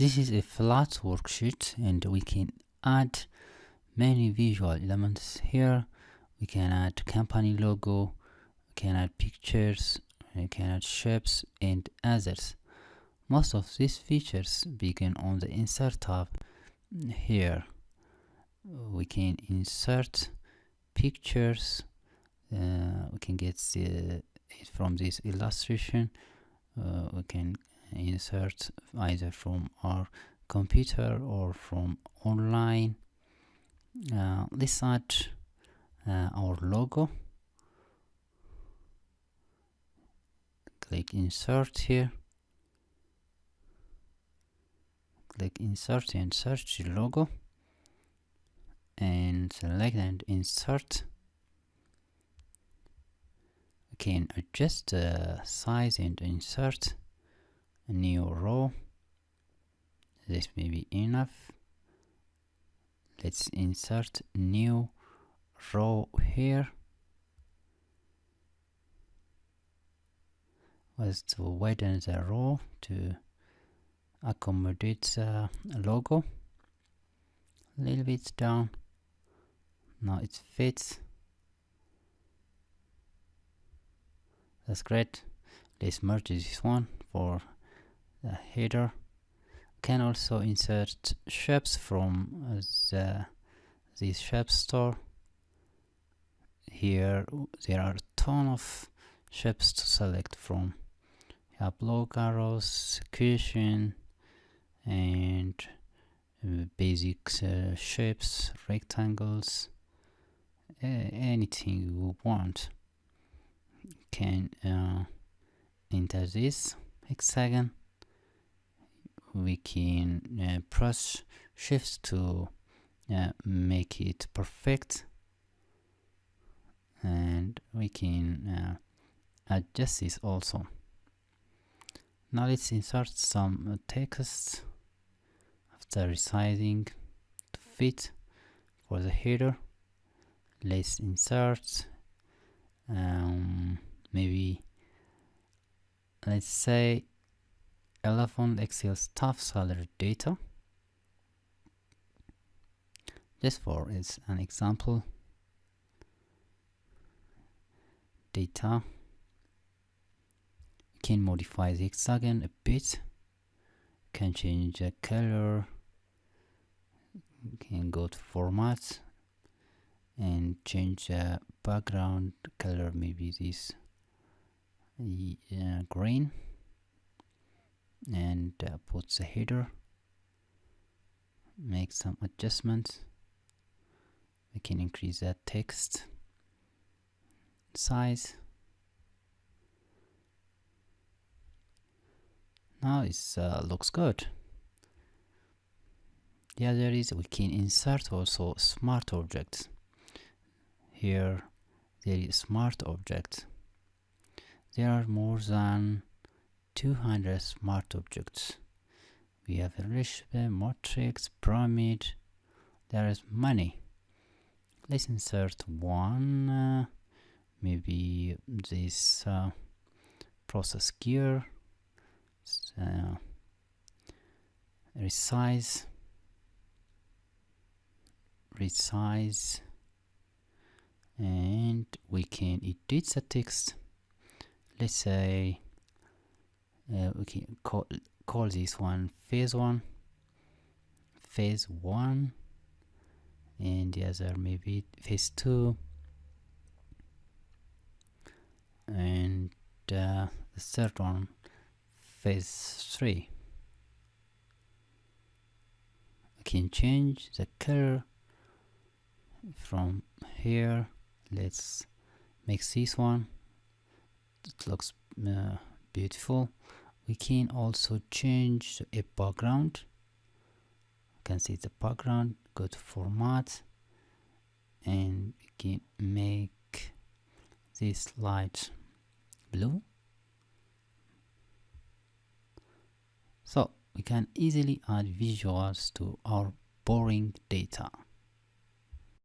This is a flat worksheet and we can add many visual elements here. We can add company logo, we can add pictures, we can add shapes and others. Most of these features begin on the Insert tab. Here we can insert pictures. We can get it from this illustration. We can insert either from our computer or from online. Let's add our logo. Click insert here. Click insert and search the logo and select and insert. We can adjust the size and insert a new row. This may be enough. Let's insert new row here. Let's widen the row to accommodate the logo. A little bit down. Now it fits. That's great. Let's merge this one for the header. Can also insert shapes from this shape store. Here there are a ton of shapes to select from. You have block arrows, execution, and basic shapes, rectangles, anything you want. You can enter this hexagon. We can press shift to make it perfect, and we can adjust this also. Now let's insert some text after resizing to fit for the header. Let's insert maybe, let's say, 11 Excel staff salary data. Just for as an example, data. Can modify the hexagon a bit, can change the color, can go to format and change the background color, maybe this green, and put the header, make some adjustments. We can increase that text size. Now it looks good. The other is we can insert also smart objects. Here there is smart object. There are more than 200 smart objects. We have a recipe, matrix, pyramid. There is many. Let's insert one. Maybe this process gear. Resize, and we can edit the text. Let's say we can call this one phase 1, and the other maybe phase 2, and the third one phase 3. We can change the color from here. Let's make this one. It looks beautiful. We can also change a background. You can see the background. Go to format, and we can make this light blue. So we can easily add visuals to our boring data.